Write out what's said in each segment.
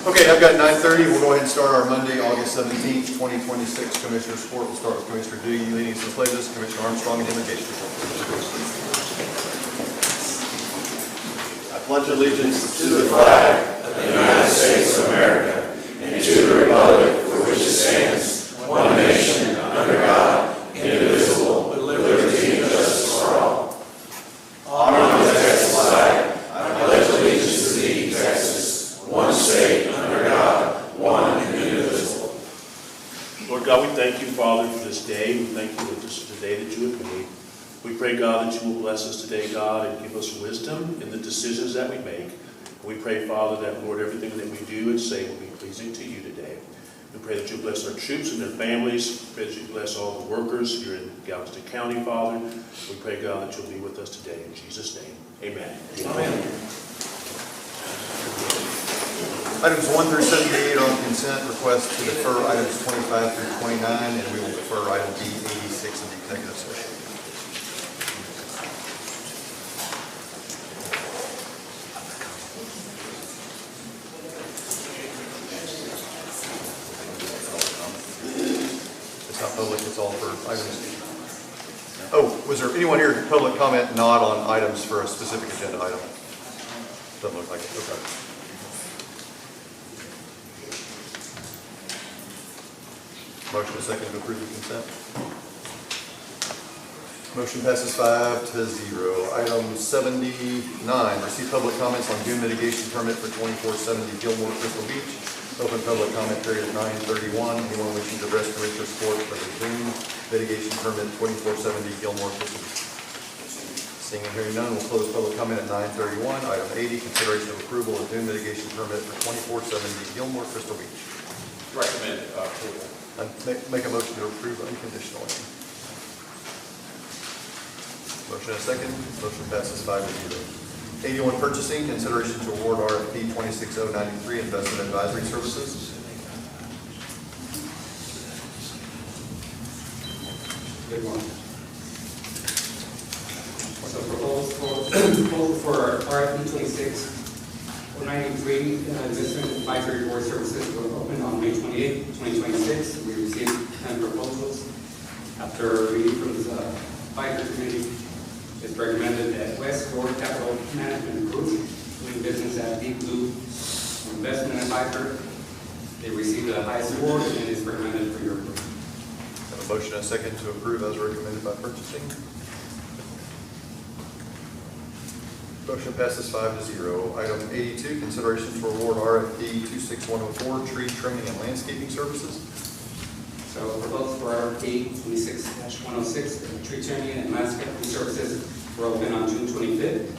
Okay, I've got 9:30. We'll go ahead and start our Monday, August 17th, 2026 Commissioner's Court. We'll start with Commissioner Dewey leading us in the pledges, Commissioner Armstrong in invocation. I pledge allegiance to the flag of the United States of America and to the republic for which it stands, one nation, under God, indivisible, with liberty and justice for all. Honor the Texas flag. I pledge allegiance to thee, Texas, one state, under God, one and indivisible. Lord God, we thank you, Father, for this day. We thank you for this day that you have made. We pray, God, that you will bless us today, God, and give us wisdom in the decisions that we make. We pray, Father, that, Lord, everything that we do and say will be pleasing to you today. We pray that you bless our troops and their families. We pray that you bless all the workers here in Galveston County, Father. We pray, God, that you'll be with us today. In Jesus' name, amen. Amen. Items 1 through 78 on consent. Request to defer items 25 through 29, and we will defer item B 86 in the executive session. It's not public, it's all for items. Oh, was there anyone here, public comment not on items for a specific agenda item? Doesn't look like it, okay. Motion is second to approve the consent. Motion passes 5-0. Item 79, receive public comments on dune mitigation permit for 2470 Gilmore Crystal Beach. Open public comment period at 9:31. Anyone wishing to address Commissioner's Court for the dune mitigation permit 2470 Gilmore Crystal Beach. Seeing and hearing none, we'll close public comment at 9:31. Item 80, consideration of approval of dune mitigation permit for 2470 Gilmore Crystal Beach. Recommend approval. Make a motion to approve unconditionally. Motion and a second. Motion passes 5-0. 81, purchasing, consideration to award RFP 26093, investment advisory services. Good morning. So proposal for RFP 26093, investment advisory board services will open on May 28, 2026. We received 10 proposals. After review from the advisory committee, it's recommended that West Shore Capital Management Group, doing business at Deep Blue Investment Advisor, they received the highest award and is recommended for your approval. Have a motion and a second to approve as recommended by purchasing. Motion passes 5-0. Item 82, consideration to award RFP 26104, tree trimming and landscaping services. So proposal for RFP 26-106, tree trimming and landscaping services were open on June 25th.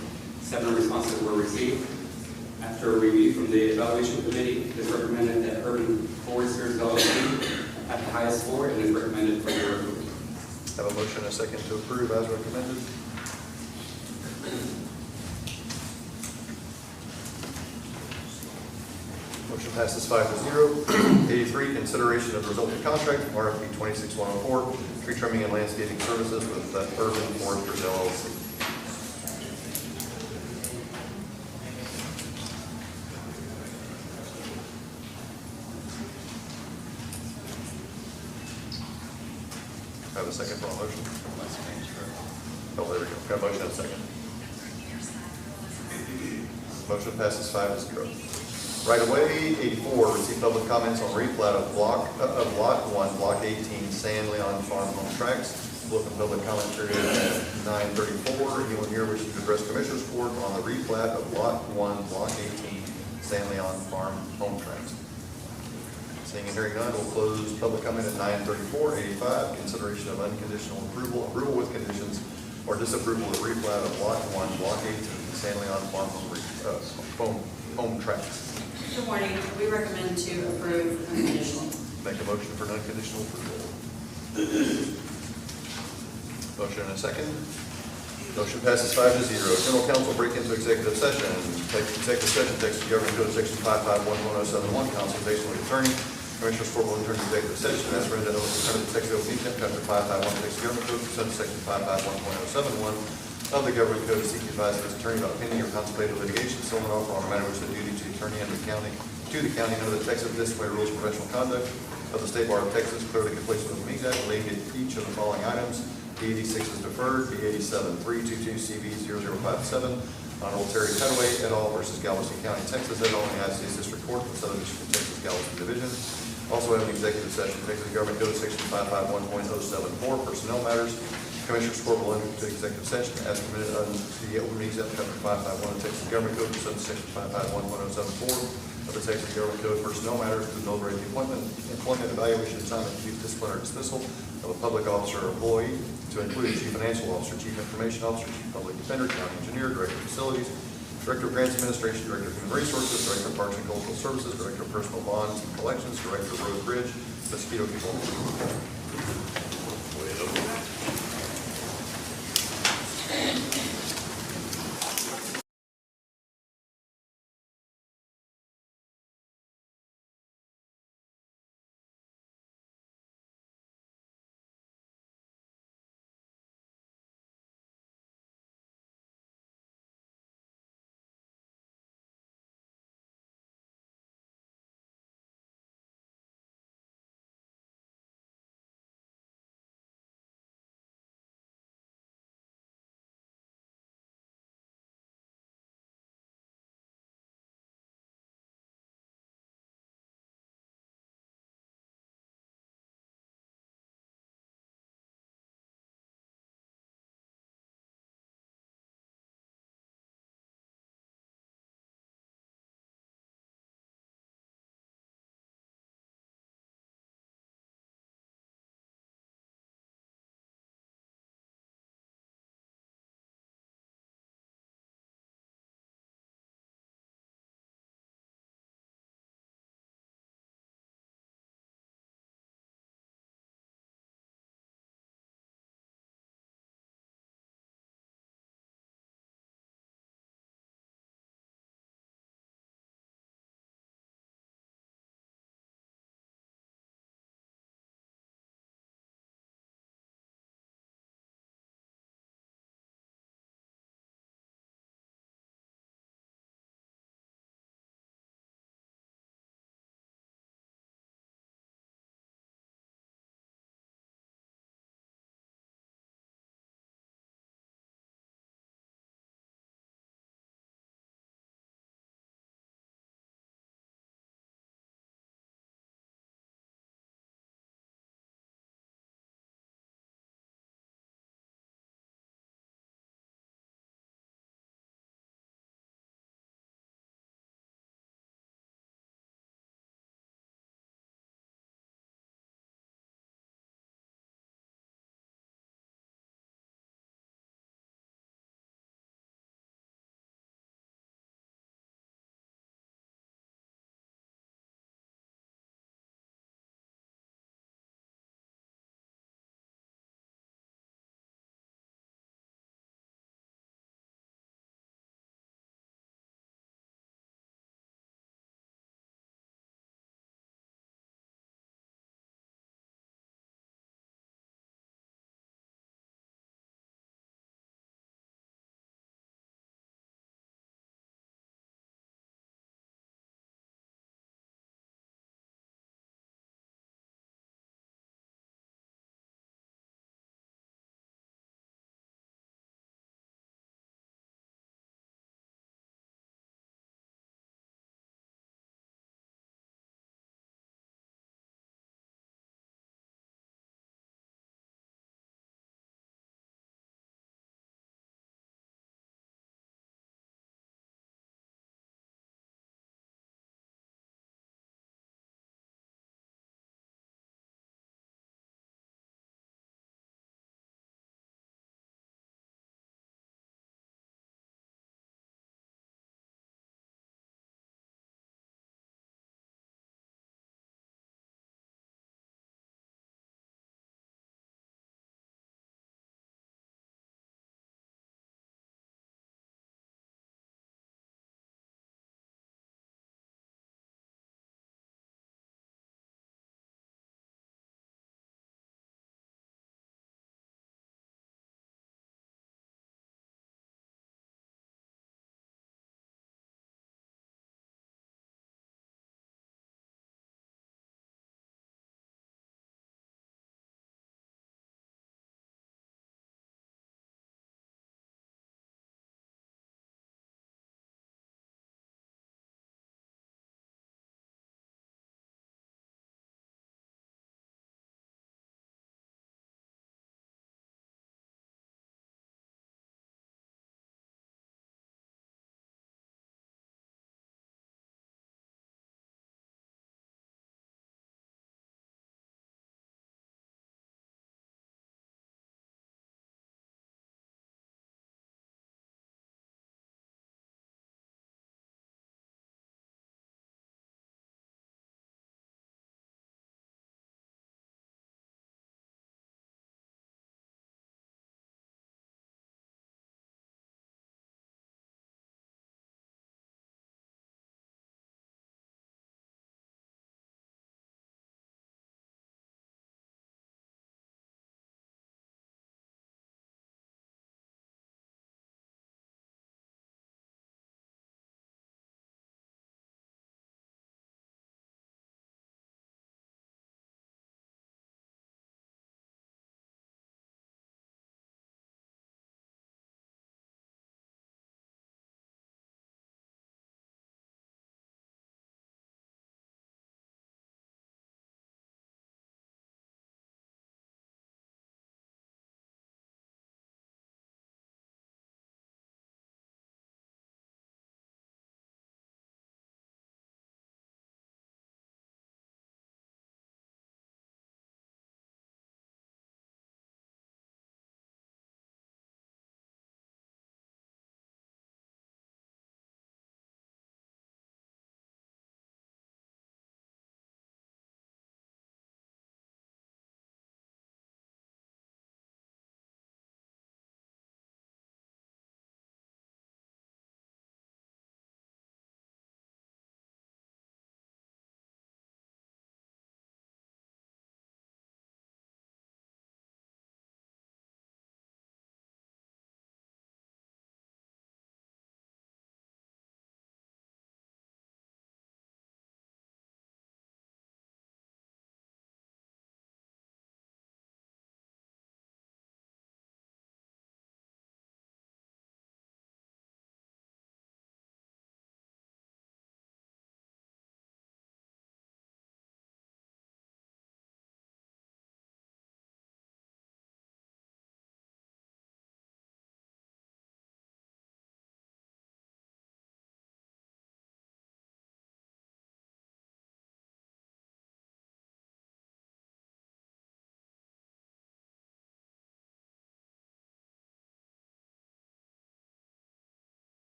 7 responses were received. After a review from the evaluation committee, it is recommended that Urban Foresters LLC have the highest score and is recommended for your approval. Have a motion and a second to approve as recommended. Motion passes 5-0. 83, consideration of resulting contract from RFP 26104, tree trimming and landscaping services with Urban Foresters LLC. Have a second for a motion? Oh, there we go. Got a motion and a second. Motion passes 5-0. Right away, 84, receive public comments on replat of Lot 1, Block 18, San Leon Farm Home Tracts. Open public comment period at 9:34. Anyone here wishing to address Commissioner's Court on the replat of Lot 1, Block 18, San Leon Farm Home Tracts? Seeing and hearing none, we'll close public comment at 9:34. 85, consideration of unconditional approval with conditions, or disapproval of replat of Lot 1, Block 18, San Leon Farm Home Tracts. Good morning. We recommend to approve unconditionally. Make a motion for an unconditional approval. Motion and a second. Motion passes 5-0. General counsel break into executive session. Take executive session, text to Government Code Section 5511071, consultation with attorney. Commissioner's Court will return to executive session as read under the text of Chapter 551 Texas Government Code, Section 551.071 of the Government Code, seek advice of his attorney about pending or contemplated litigation, settlement offer on a matter which the duty to attorney and the county to the county under the Texas Disciplinary Rules of Professional Conduct of the State Bar of Texas, clearly completion of the Means Act relating to each of the following items. B86 is deferred. B87, 322 CV 0057, Honorable Terry Petaway et al. Versus Galveston County, Texas et al. United States District Court for the Southern District of Texas, Galveston Division. Also have an executive session, Texas Government Code Section 551.074, personnel matters. Commissioners Court will enter into executive session as permitted under the Open Meetings Act, Chapter 551 of the Texas Government Code, pursuant to Section 551.074 of the Texas Government Code, personnel matters to deliberate the employment, evaluation, assignment, disciplinary dismissal of a public officer or employee, to include Chief Financial Officer, Chief Information Officer, Chief Public Defender, County Engineer, Director of Facilities, Director of Grants Administration, Director of Human Resources, Director of Parks and Cultural Services, Director of Personal Bonds and Collections, Director of Road Bridge, Mosquito Control.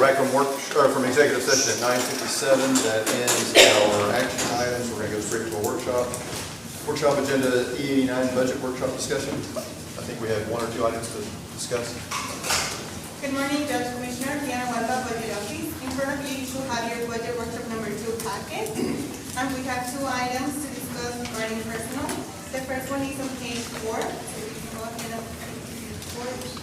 we're back from from executive session at 9:57. That ends our action items. We're gonna go straight to a workshop. Workshop agenda E89 budget workshop discussion. I think we have one or two items to discuss. Good morning, Judge Commissioner, Diana Huerta, Budget Office. In front of you, you should have your budget workshop number 2 packet. And we have 2 items to discuss regarding personal. The first one is on page 4. So we can go ahead and report.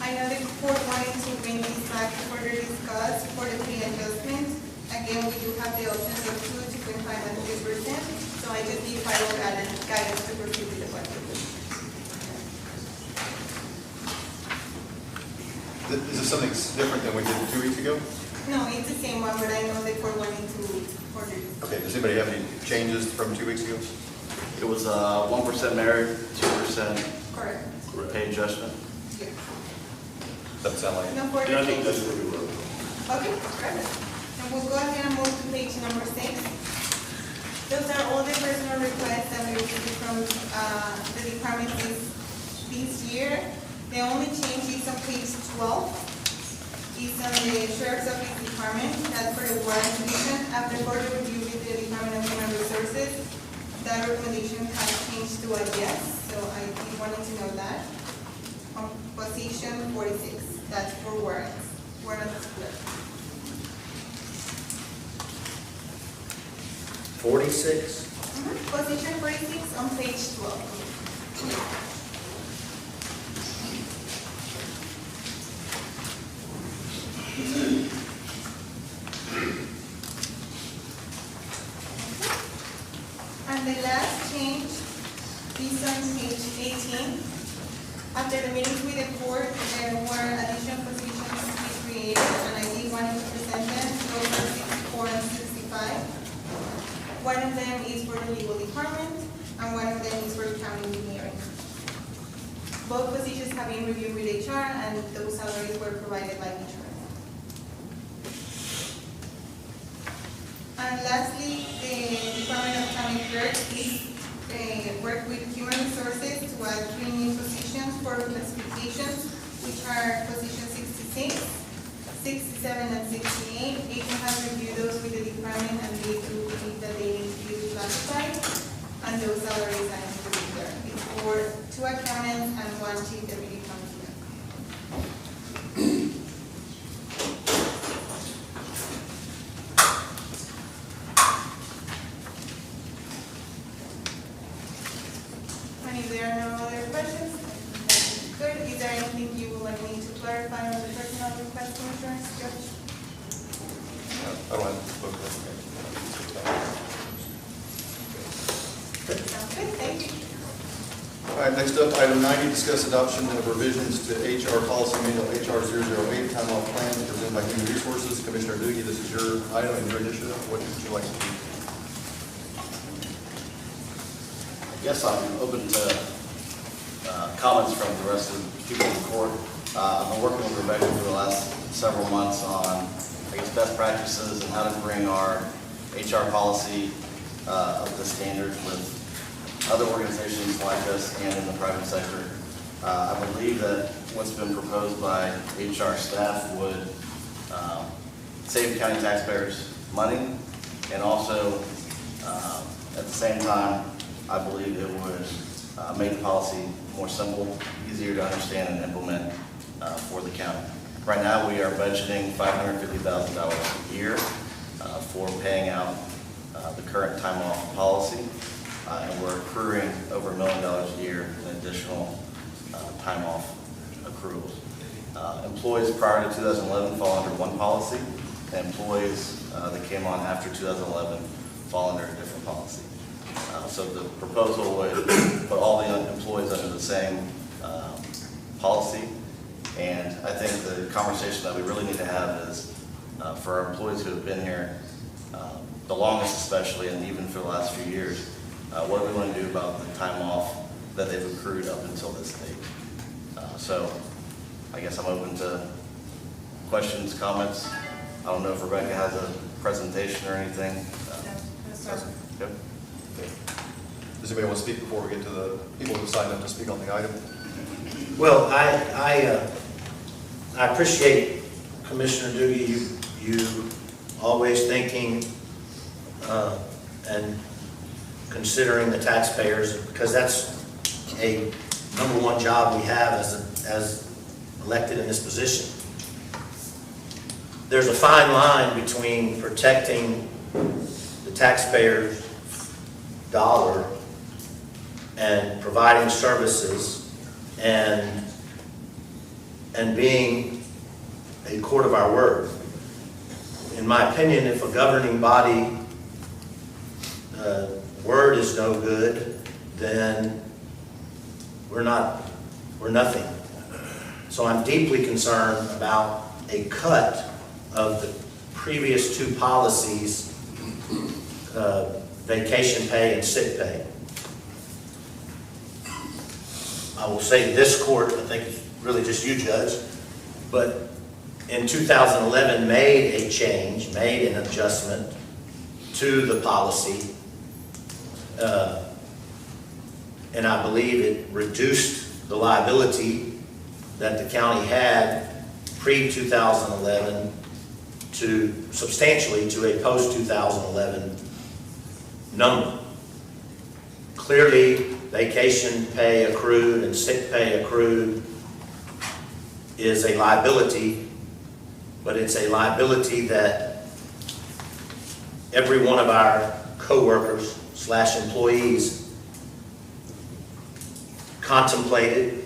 I know the court wanted to bring this back to further discuss for the pay adjustment. Again, we do have the options of 2, 2.5, and 3%. So I just need final guidance to proceed with the budget. Is this something different than we did 2 weeks ago? No, it's the same one, but I know the court wanted to order this. Okay, does anybody have any changes from 2 weeks ago? It was 1% merit, 2% Correct. pay adjustment. Yeah. Doesn't sound like it. No further Yeah, I think that's changes. where we were. Okay, perfect. And we'll go ahead and move to page number 6. Those are all the personal requests that we received from the department this year. The only change is on page 12. It's on the Sheriff's Office Department, that's for the warrant division. After further review with the Department of Human Resources, that recommendation has changed to a yes, so I wanted to know that. On position 46, that's for warrants, warrant split. 46? Position 46 on page 12. And the last change is on page 18. After the meetings with the court, there were additional positions to be created, and I did want to present them. Those are 64 and 65. One of them is for the legal department, and one of them is for county engineering. Both positions have been reviewed with HR, and those salaries were provided by insurance. And lastly, the Department of County Clerk is work with Human Resources to add 3 new positions for classifications, which are position 66, 67, and 68. HR has reviewed those with the department, and they do believe that they need to be reclassified, and those salaries are included there. It's for 2 accountants and 1 chief deputy counsel. And if there are no other questions, good. Is there anything you would like me to clarify on the personal request, Commissioners, Judge? I don't have to look at Sounds good, thank you. All right, next up, item 90, discuss adoption of revisions to HR policy manual HR 008, time off plans presented by Human Resources. Commissioner Doogie, this is your item and your initiative. What would you like to do? Yes, I'm open to comments from the rest of the people in court. I've been working with Rebecca for the last several months on, I guess, best practices and how to bring our HR policy up to standard with other organizations like us and in the private sector. I believe that what's been proposed by HR staff would save county taxpayers money, and also at the same time, I believe it would make the policy more simple, easier to understand and implement for the county. Right now, we are budgeting $550,000 a year for paying out the current time off policy, and we're accruing over $1 million a year in additional time off accruals. Employees prior to 2011 fall under one policy, and employees that came on after 2011 fall under a different policy. So the proposal would put all the employees under the same policy, and I think the conversation that we really need to have is for our employees who have been here the longest especially, and even for the last few years, what do we want to do about the time off that they've accrued up until this date? So I guess I'm open to questions, comments. I don't know if Rebecca has a presentation or anything. Yep. Okay. Does anybody want to speak before we get to the people who signed up to speak on the item? Well, I appreciate Commissioner Doogie, you always thinking and considering the taxpayers, because that's a number one job we have as elected in this position. There's a fine line between protecting the taxpayer's dollar and providing services and being a court of our word. In my opinion, if a governing body word is no good, then we're nothing. So I'm deeply concerned about a cut of the previous two policies, vacation pay and sick pay. I will say this court, I think it's really just you, Judge, but in 2011 made a change, made an adjustment to the policy, and I believe it reduced the liability that the county had pre-2011 to substantially to a post-2011 number. Clearly, vacation pay accrued and sick pay accrued is a liability, but it's a liability that every one of our co-workers / employees contemplated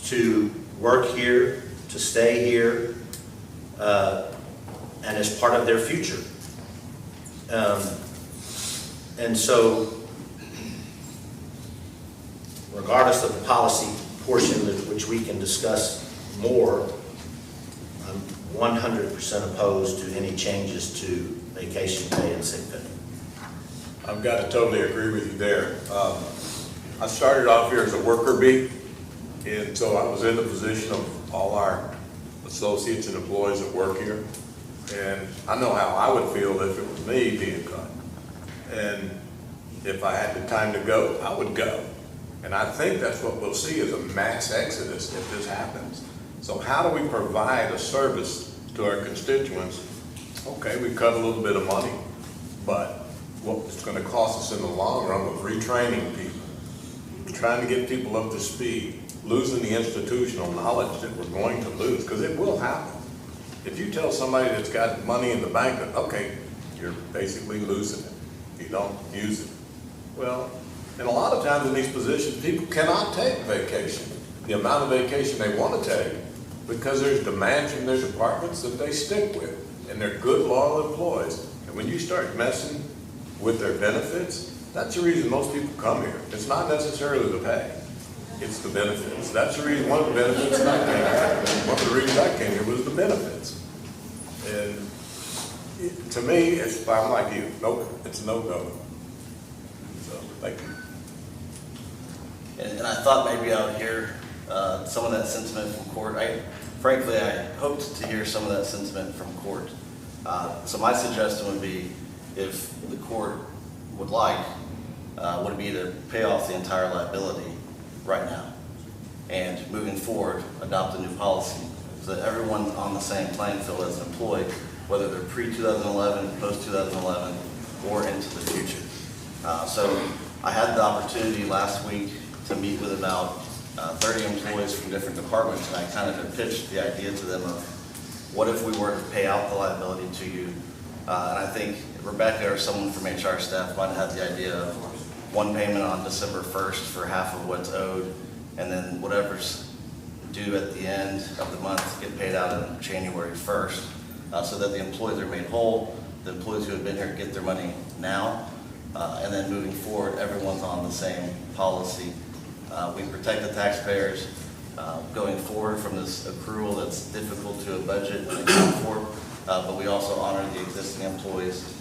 to work here, to stay here, and as part of their future. And so, regardless of the policy portion which we can discuss more, I'm 100% opposed to any changes to vacation pay and sick pay. I've got to totally agree with you there. I started off here as a worker bee, and so I was in the position of all our associates and employees that work here. And I know how I would feel if it was me being cut. And if I had the time to go, I would go. And I think that's what we'll see is a mass exodus if this happens. So how do we provide a service to our constituents? Okay, we cut a little bit of money, but what it's going to cost us in the long run with retraining people, trying to get people up to speed, losing the institutional knowledge that we're going to lose, because it will happen. If you tell somebody that's got money in the bank that, okay, you're basically losing it, you don't use it. Well, and a lot of times in these positions, people cannot take vacation, the amount of vacation they want to take, because there's demands from their departments that they stick with, and they're good, loyal employees. And when you start messing with their benefits, that's the reason most people come here. It's not necessarily the pay, it's the benefits. That's the reason, one of the benefits that I came here. One of the reasons I came here was the benefits. And to me, I'm like you, nope, it's a no-go. So, thank you. And I thought maybe I would hear some of that sentiment from court. Frankly, I hoped to hear some of that sentiment from court. So my suggestion would be, if the court would like, would be to pay off the entire liability right now, and moving forward, adopt a new policy so that everyone on the same playing field as an employee, whether they're pre-2011, post-2011, or into the future. So I had the opportunity last week to meet with about 30 employees from different departments, and I kind of had pitched the idea to them of, what if we were to pay out the liability to you? And I think Rebecca or someone from HR staff might have had the idea of one payment on December 1st for half of what's owed, and then whatever's due at the end of the month get paid out on January 1st, so that the employees are made whole, the employees who have been here get their money now, and then moving forward, everyone's on the same policy. We protect the taxpayers going forward from this accrual that's difficult to budget and account for, but we also honor the existing employees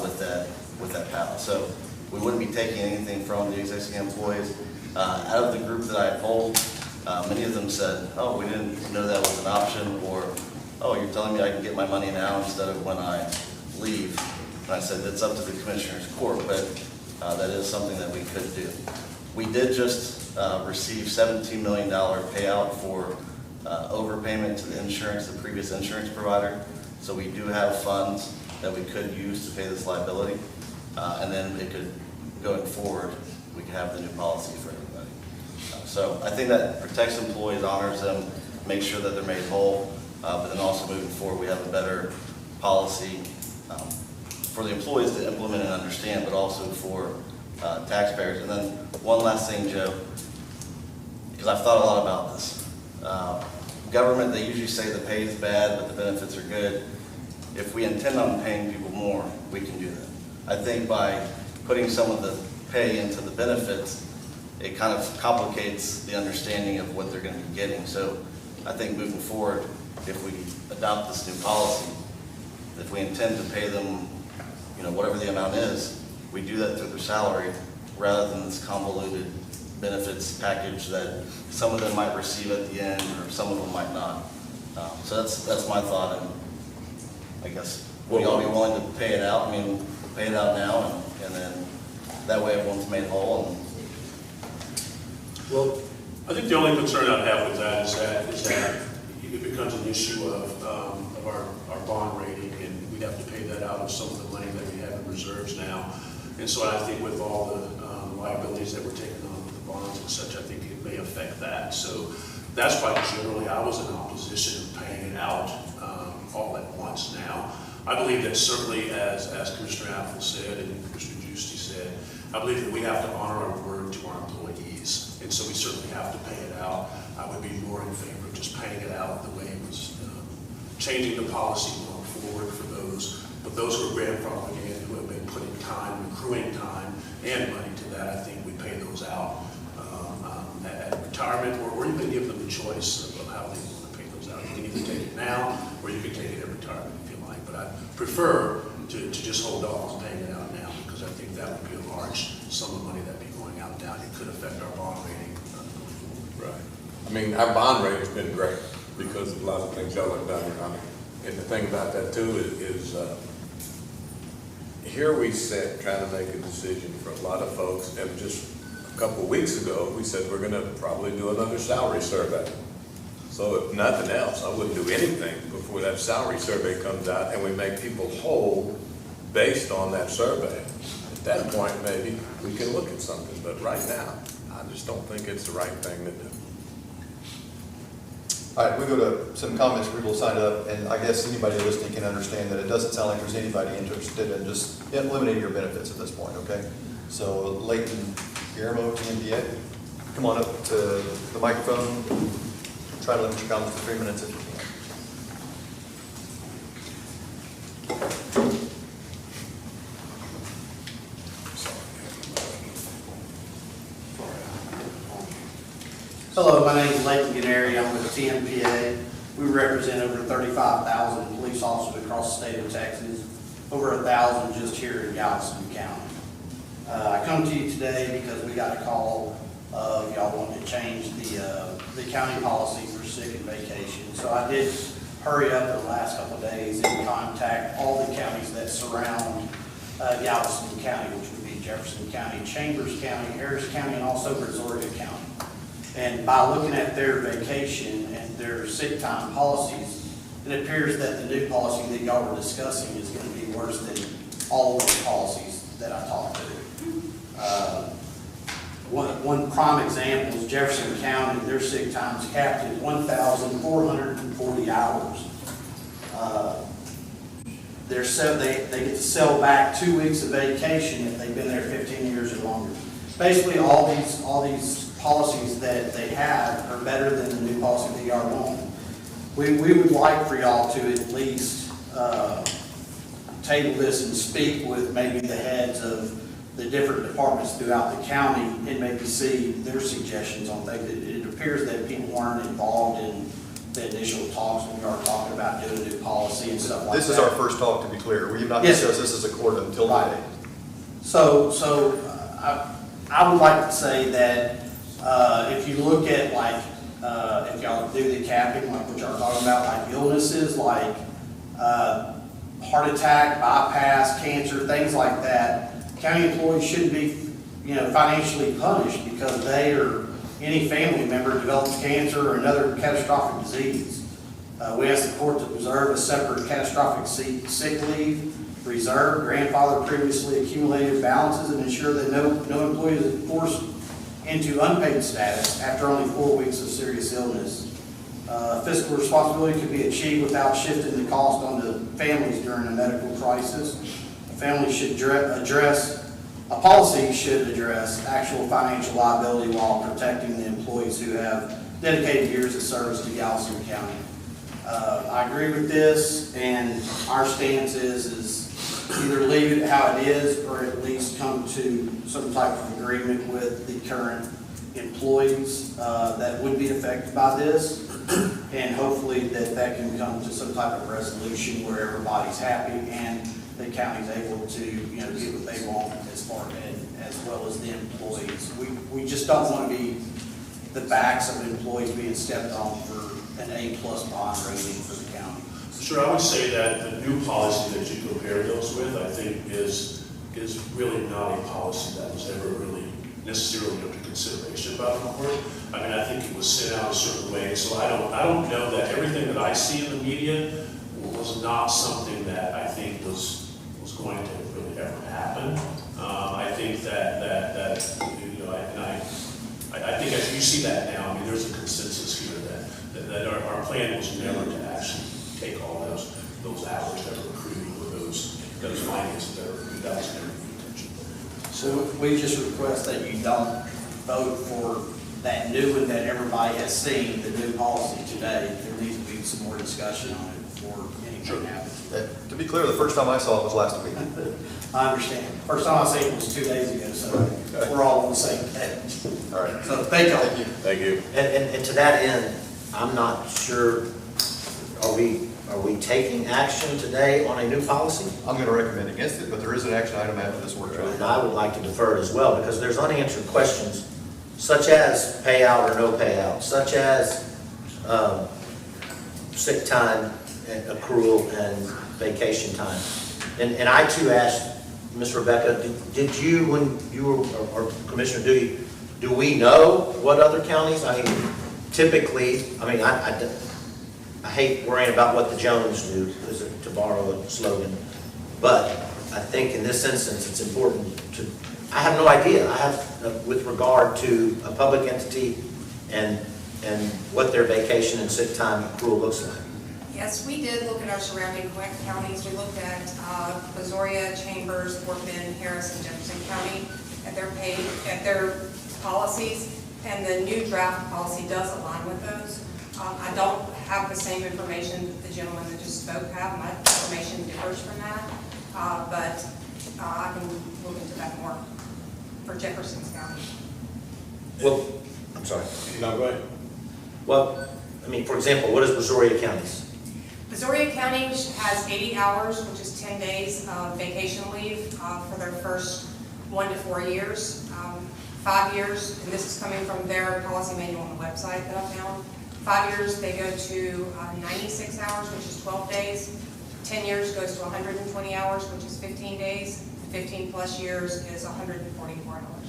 with that path. So we wouldn't be taking anything from the existing employees. Out of the group that I polled, many of them said, oh, we didn't know that was an option, or, oh, you're telling me I can get my money now instead of when I leave. And I said, it's up to the Commissioner's Court, but that is something that we could do. We did just receive $17 million payout for overpayment to the insurance, the previous insurance provider. So we do have funds that we could use to pay this liability. And then it could, going forward, we could have the new policy for everybody. So I think that protects employees, honors them, makes sure that they're made whole. But then also moving forward, we have a better policy for the employees to implement and understand, but also for taxpayers. And then one last thing, Joe, because I've thought a lot about this. Government, they usually say the pay is bad, but the benefits are good. If we intend on paying people more, we can do that. I think by putting some of the pay into the benefits, it kind of complicates the understanding of what they're going to be getting. So I think moving forward, if we adopt this new policy, if we intend to pay them, whatever the amount is, we do that through their salary rather than this convoluted benefits package that some of them might receive at the end or some of them might not. So that's my thought, and I guess we all be willing to pay it out. Pay it out now, and then that way everyone's made whole. Well, I think the only concern I'd have with that is that it becomes an issue of our bond rating, and we'd have to pay that out of some of the money that we have in reserves now. And so I think with all the liabilities that we're taking on with the bonds and such, I think it may affect that. So that's why generally I was in opposition of paying it out all at once now. I believe that certainly, as Commissioner Apple said and Commissioner Giusti said, I believe that we have to honor our word to our employees. And so we certainly have to pay it out. I would be more in favor of just paying it out the way it was, changing the policy going forward for those. But those who are grandfathered in, who have been putting time, accruing time and money to that, I think we pay those out at retirement, or even give them the choice of how they want to pay those out. You can either take it now, or you can take it at retirement if you like. But I prefer to just hold off on paying it out now, because I think that would be a large sum of money that'd be going out now. It could affect our bond rating. Right. Our bond rating's been great because of a lot of things y'all have done. And the thing about that too is here we sit trying to make a decision for a lot of folks, and just a couple of weeks ago, we said we're going to probably do another salary survey. So if nothing else, I wouldn't do anything before that salary survey comes out and we make people whole based on that survey. At that point, maybe we can look at something, but right now, I just don't think it's the right thing to do. All right, we go to some comments, people signed up, and I guess anybody listening can understand that it doesn't sound like there's anybody interested in just eliminating your benefits at this point, okay? So Leighton Guillermo, TMPA, come on up to the microphone. Try to limit your comments to 3 minutes if you can. Hello, my name is Leighton Gennari. I'm with TMPA. We represent over 35,000 police officers across the state of Texas, over 1,000 just here in Galveston County. I come to you today because we got a call of y'all wanting to change the county policy for sick and vacation. So I did hurry up in the last couple of days and contact all the counties that surround Galveston County, which would be Jefferson County, Chambers County, Harris County, and also Brazoria County. And by looking at their vacation and their sick time policies, it appears that the new policy that y'all were discussing is going to be worse than all of the policies that I talked to. One prime example is Jefferson County. Their sick time is capped at 1,440 hours. They get to sell back 2 weeks of vacation if they've been there 15 years or longer. Basically, all these policies that they have are better than the new policy that y'all want. We would like for y'all to at least table this and speak with maybe the heads of the different departments throughout the county and maybe see their suggestions on things. It appears that people weren't involved in the initial talks when we were talking about doing a new policy and stuff like that. This is our first talk, to be clear. We have not Yes. discussed this as a court until Right. today. So I would like to say that if you look at if y'all do the capping, like what y'all are talking about, like illnesses, like heart attack, bypass, cancer, things like that, county employees shouldn't be, financially punished because they are any family member develops cancer or another catastrophic disease. We ask the court to preserve a separate catastrophic sick leave reserve, grandfather previously accumulated balances, and ensure that no employee is forced into unpaid status after only 4 weeks of serious illness. Fiscal responsibility can be achieved without shifting the cost onto families during a medical crisis. A policy should address actual financial liability while protecting the employees who have dedicated years of service to Galveston County. I agree with this, and our stance is either leave it how it is or at least come to some type of agreement with the current employees that would be affected by this. And hopefully that can come to some type of resolution where everybody's happy and the county's able to, get what they want as well as the employees. We just don't want to be the backs of employees being stepped on for an A+ bond rating for the county. Sure, I would say that the new policy that you compared those with, I think, is really not a policy that was ever really necessarily under consideration by the court. I mean, I think it was sent out a certain way, so I don't know that everything that I see in the media was not something that I think was going to really ever happen. I think that I think as you see that now, I mean, there's a consensus here that our plan was never to actually take all those hours that were accrued or those finances that were accrued. That was never the intention. So we just request that you don't vote for that new one that everybody has seen, the new policy today. There needs to be some more discussion on it before anything happens. To be clear, the first time I saw it was last week. I understand. First time I seen it was 2 days ago, so we're all on the same page. All right. So thank y'all. Thank you. And to that end, I'm not sure, are we taking action today on a new policy? I'm going to recommend against it, but there is an action item after this workshop. And I would like to defer it as well, because there's unanswered questions, such as payout or no payout, such as sick time and accrual and vacation time. And I too asked Ms. Rebecca, did you, when you were, or Commissioner Dewey, do we know what other counties? I mean, typically, I hate worrying about what the Jones do, to borrow a slogan, but I think in this instance, it's important to, I have no idea. I have, with regard to a public entity and what their vacation and sick time accrual looks like. Yes, we did look at our surrounding counties. We looked at Brazoria, Chambers, Fort Bend, Harris, and Jefferson County at their policies, and the new draft policy does align with those. I don't have the same information that the gentleman that just spoke have. My information differs from that, but I can look into that more for Jefferson County. Well, I'm sorry. No, go ahead. Well, I mean, for example, what is Brazoria County's? Brazoria County has 80 hours, which is 10 days of vacation leave for their first 1 to 4 years. 5 years, and this is coming from their policy manual on the website that I found. 5 years, they go to 96 hours, which is 12 days. 10 years goes to 120 hours, which is 15 days. 15 plus years is 144 hours.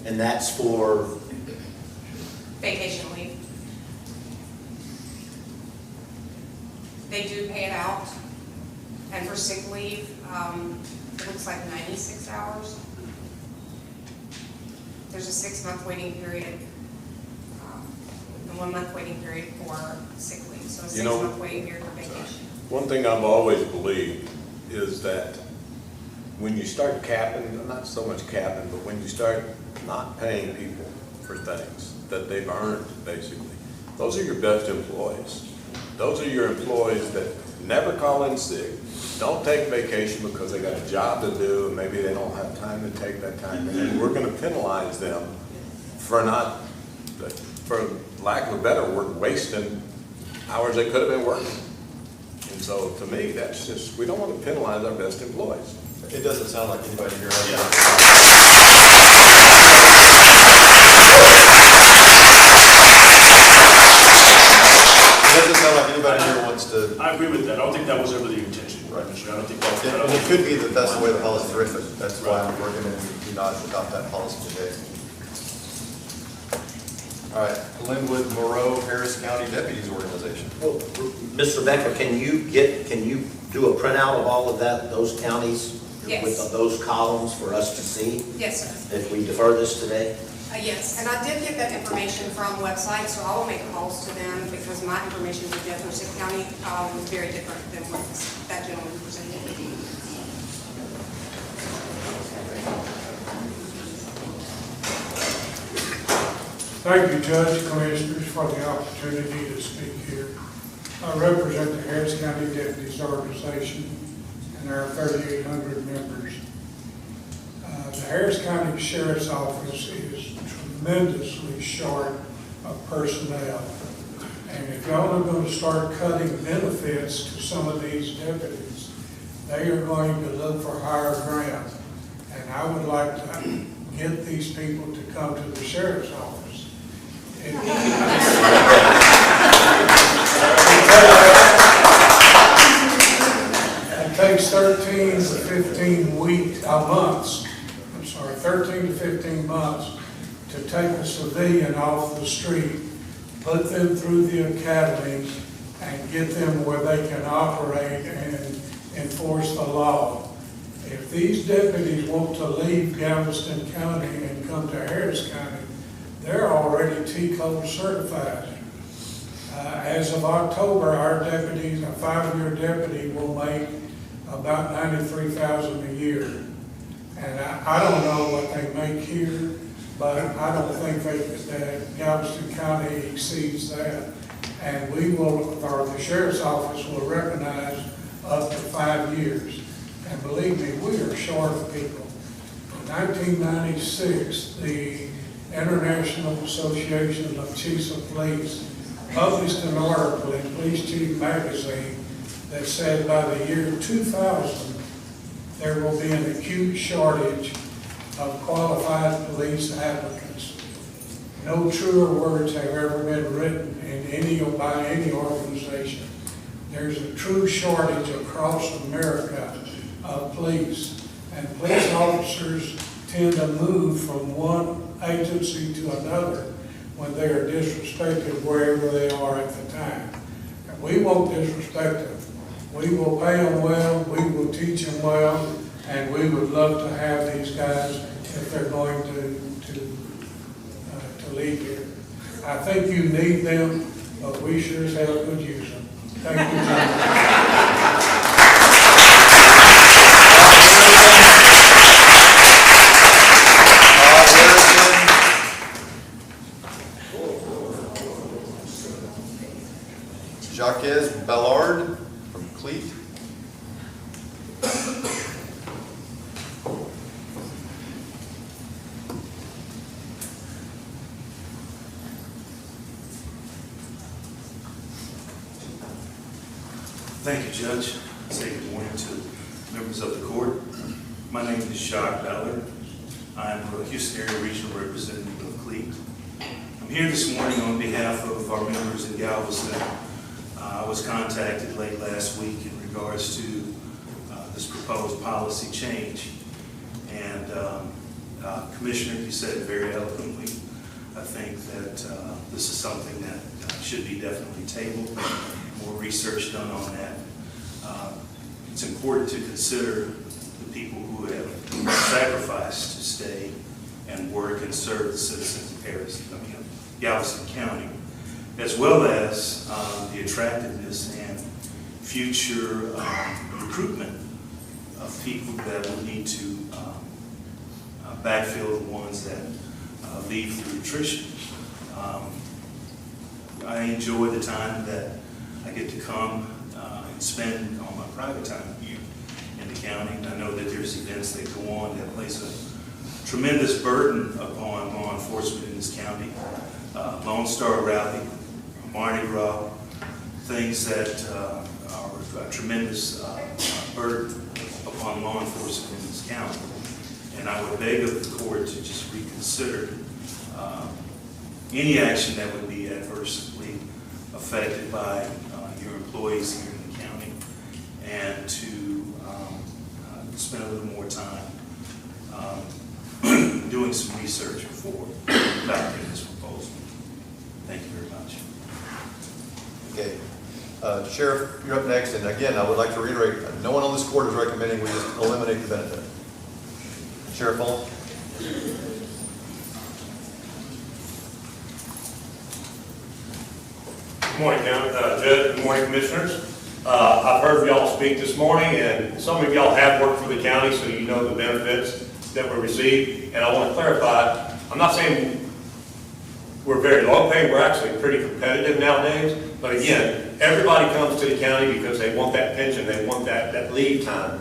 And that's for, Vacation leave. They do pay it out. And for sick leave, it looks like 96 hours. There's a 6-month waiting period, and 1 month waiting period for sick leave. So a 6-month waiting period for vacation. One thing I've always believed is that when you start capping, not so much capping, but when you start not paying people for things that they've earned, basically, those are your best employees. Those are your employees that never call in sick, don't take vacation because they got a job to do and maybe they don't have time to take that time. And then we're going to penalize them for not, for lack of a better word, wasting hours they could have been working. And so to me, that's just, we don't want to penalize our best employees. It doesn't sound like anybody here has It doesn't sound like anybody here wants to. I agree with that. I don't think that was ever the intention, Right. Commissioner. I don't think that. And it could be that that's the way the policy is written. That's why I'm recommending we do not adopt that policy today. All right, Linwood Moreau Harris County Deputies Organization. Well, Ms. Rebecca, can you do a printout of all of that, those counties? Yes. With those columns for us to see, Yes, sir. if we defer this today? Yes, and I did get that information from website, so I will make calls to them because my information for Jefferson County was very different than what that gentleman presented. Thank you, Judge, Commissioners, for the opportunity to speak here. I represent the Harris County Deputies Organization, and there are 3,800 members. The Harris County Sheriff's Office is tremendously short of personnel. And if y'all are going to start cutting benefits to some of these deputies, they are going to look for higher ground. And I would like to get these people to come to the sheriff's office. It takes 13 to 15 months, 13 to 15 months to take a civilian off the street, put them through the academy, and get them where they can operate and enforce the law. If these deputies want to leave Galveston County and come to Harris County, they're already TCO certified. As of October, our deputies, a 5-year deputy, will make about $93,000 a year. And I don't know what they make here, but I don't think that Galveston County exceeds that. And we will, or the Sheriff's Office will recognize up to 5 years. And believe me, we are short of people. In 1996, the International Association of Chiefs of Police published an article in Police Chief Magazine that said by the year 2000, there will be an acute shortage of qualified police applicants. No truer words have ever been written by any organization. There's a true shortage across America of police. And police officers tend to move from one agency to another when they are disrespected wherever they are at the time. And we won't disrespect them. We will pay them well, we will teach them well, and we would love to have these guys if they're going to leave here. I think you need them, but we sure as hell could use them. Thank you, John. Jacques Ballard from Cleat. Thank you, Judge. Say good morning to members of the court. My name is Jacques Ballard. I'm a Houston area regional representative of Cleat. I'm here this morning on behalf of our members in Galveston. I was contacted late last week in regards to this proposed policy change. And Commissioner, you said it very eloquently. I think that this is something that should be definitely tabled, more research done on that. It's important to consider the people who have sacrificed to stay and work and serve the citizens of Galveston County, as well as the attractiveness and future recruitment of people that will need to backfill the ones that leave through attrition. I enjoy the time that I get to come and spend on my private time here in the county. And I know that there's events that go on that place a tremendous burden upon law enforcement in this county. Lone Star Rally, Mardi Gras, things that are a tremendous burden upon law enforcement in this county. And I would beg of the court to just reconsider any action that would be adversely affected by your employees here in the county. researcher for adopting this proposal. Thank you very much. Okay. Sheriff, you're up next, and again, I would like to reiterate, no one on this court is recommending we just eliminate the benefit. Sheriff Owen? Good morning, Judge. Good morning, Commissioners. I've heard y'all speak this morning, and some of y'all have worked for the county, so you know the benefits that we receive. And I want to clarify, I'm not saying we're very low paid, we're actually pretty competitive nowadays. But again, everybody comes to the county because they want that pension, they want that leave time.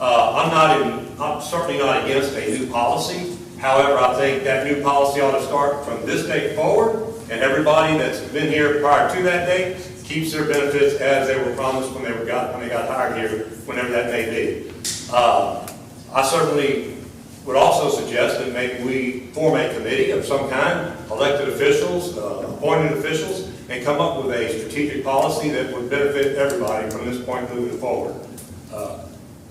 I'm certainly not against a new policy. However, I think that new policy ought to start from this date forward, and everybody that's been here prior to that date keeps their benefits as they were promised when they got hired here, whenever that may be. I certainly would also suggest that maybe we form a committee of some kind, elected officials, appointed officials, and come up with a strategic policy that would benefit everybody from this point moving forward.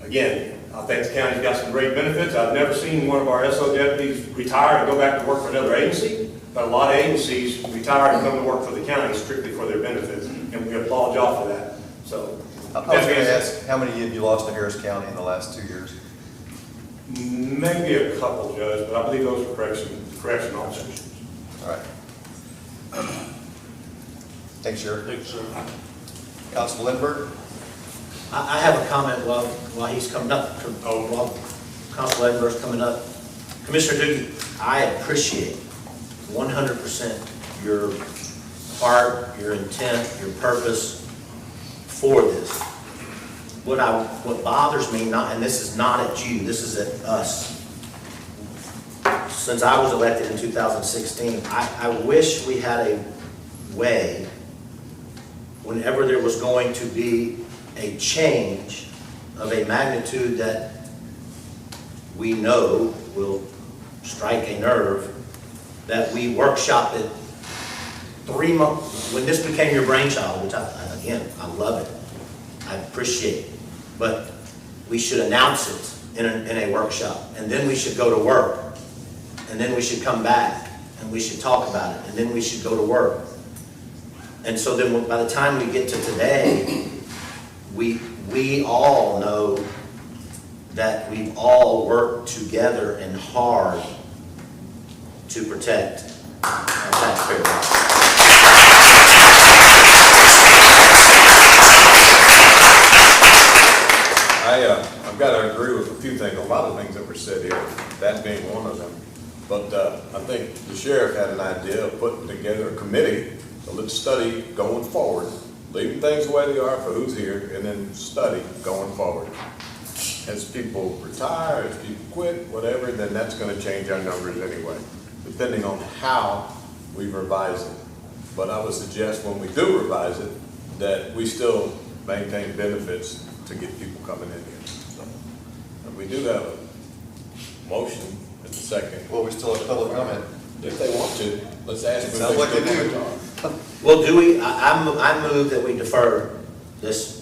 Again, I think the county's got some great benefits. I've never seen one of our SO deputies retire and go back to work for another agency, but a lot of agencies retire and come to work for the county strictly for their benefits, and we applaud y'all for that. So, I was going to ask, how many have you lost to Harris County in the last 2 years? maybe a couple, Judge, but I believe those are correction officers. All right. Thanks, Sheriff. Thanks, sir. Constable Lindbergh? I have a comment while he's coming up, while Constable Edinburgh's coming up. Commissioner Doogie, I appreciate 100% your heart, your intent, your purpose for this. What bothers me, and this is not at you, this is at us. Since I was elected in 2016, I wish we had a way, whenever there was going to be a change of a magnitude that we know will strike a nerve, that we workshop it 3 months, when this became your brainchild, which again, I love it, I appreciate it, but we should announce it in a workshop, and then we should go to work, and then we should come back, and we should talk about it, and then we should go to work. And so then by the time we get to today, we all know that we've all worked together and hard to protect our taxpayer dollars. I've got to agree with a few things, a lot of things that were said here, that being one of them. But I think the sheriff had an idea of putting together a committee, so let's study going forward, leaving things the way they are for who's here, and then study going forward. As people retire, as people quit, whatever, then that's going to change our numbers anyway, depending on how we revise it. But I would suggest when we do revise it, that we still maintain benefits to get people coming in here. So, and we do have a motion in a second. Well, we still have public comment. If they want to, let's ask them. Sounds like they do. Well, do we, I move that we defer this.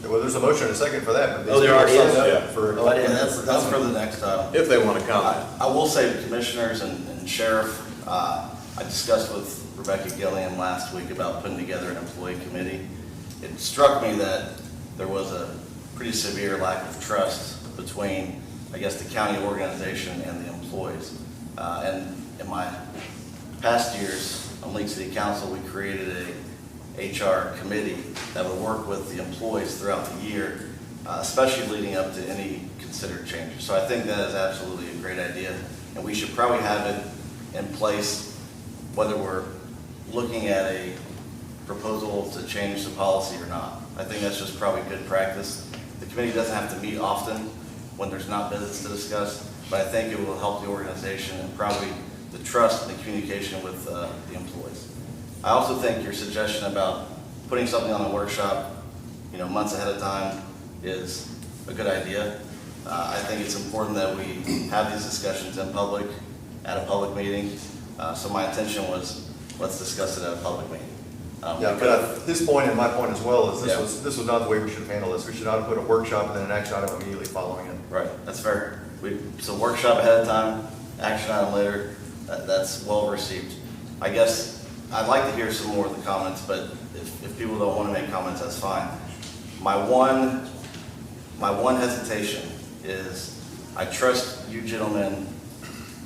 Well, there's a motion and a second for that. But Oh, there already is? Yeah. For, Oh, I didn't. That's for the next item. If they want to comment. I will say to commissioners and sheriff, I discussed with Rebecca Gilliam last week about putting together an employee committee. It struck me that there was a pretty severe lack of trust between, I guess, the county organization and the employees. And in my past years on League City Council, we created a HR committee that would work with the employees throughout the year, especially leading up to any considered changes. So I think that is absolutely a great idea, and we should probably have it in place whether we're looking at a proposal to change the policy or not. I think that's just probably good practice. The committee doesn't have to meet often when there's not business to discuss, but I think it will help the organization and probably the trust and the communication with the employees. I also think your suggestion about putting something on a workshop, months ahead of time is a good idea. I think it's important that we have these discussions in public, at a public meeting. So my intention was, let's discuss it at a public meeting. yeah, but his point and my point as well is this was not the way we should have handled this. We should not have put a workshop and then an action item immediately following it. Right, that's fair. So workshop ahead of time, action item later, that's well received. I guess I'd like to hear some more of the comments, but if people don't want to make comments, that's fine. My one hesitation is I trust you gentlemen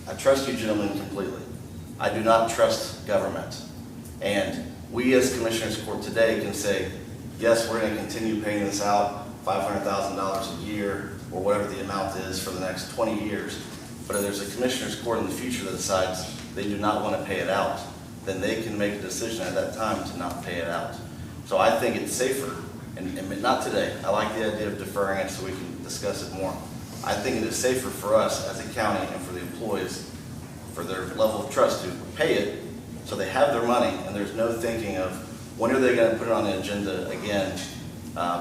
completely. I do not trust government. And we as Commissioners Court today can say, yes, we're going to continue paying this out, $500,000 a year, or whatever the amount is for the next 20 years. But if there's a Commissioners Court in the future that decides they do not want to pay it out, then they can make a decision at that time to not pay it out. So I think it's safer, and not today. I like the idea of deferring it so we can discuss it more. I think it is safer for us as a county and for the employees, for their level of trust, to pay it so they have their money and there's no thinking of when are they going to put it on the agenda again,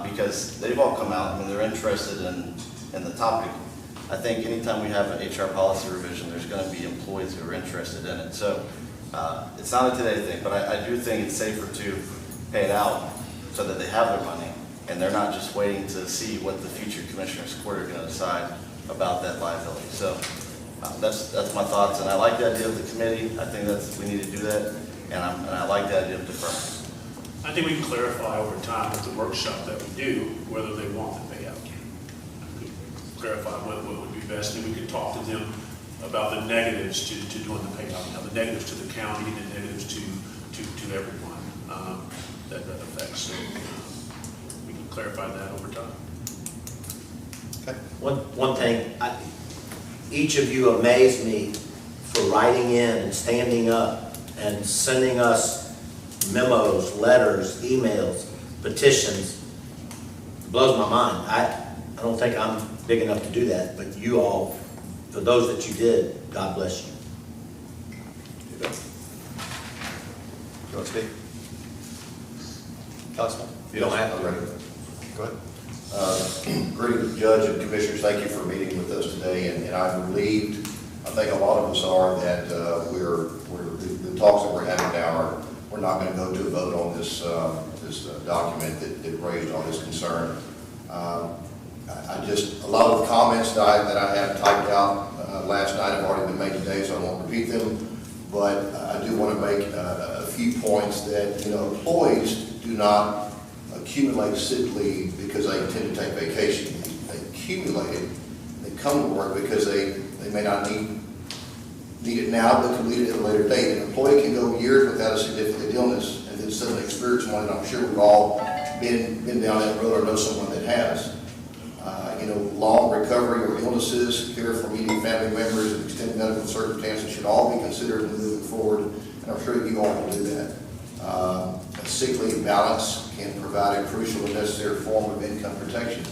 because they've all come out, I mean, they're interested in the topic. I think anytime we have an HR policy revision, there's going to be employees who are interested in it. So it's not a today thing, but I do think it's safer to pay it out so that they have their money and they're not just waiting to see what the future Commissioners Court are going to decide about that liability. So that's my thoughts, and I like the idea of the committee. I think we need to do that, and I like the idea of deferring. I think we can clarify over time with the workshop that we do, whether they want the payout. Clarify what would be best, and we could talk to them about the negatives to doing the payout. You know, the negatives to the county and the negatives to everyone that affects. So we can clarify that over time. Okay. One thing, each of you amazed me for writing in and standing up and sending us memos, letters, emails, petitions. It blows my mind. I don't think I'm big enough to do that, but you all, for those that you did, God bless you. You want to speak? Councilman? You don't have to, right? Go ahead. Greetings, Judge and Commissioners. Thank you for meeting with us today, and I'm relieved. I think a lot of us are that the talks that we're having now we're not going to go to a vote on this document that raised all this concern. A lot of the comments that I have typed out last night have already been made today, so I won't repeat them. But I do want to make a few points that, employees do not accumulate sick leave because they intend to take vacation. They accumulate it. They come to work because they may not need it now, but can need it at a later date. An employee can go years without a significant illness and then suddenly experience one, and I'm sure we've all been down that road or know someone that has. Long recovery or illnesses, care for immediate family members, and extended medical circumstances should all be considered moving forward, and I'm sure you all will do that. A sick leave balance can provide a crucial and necessary form of income protection.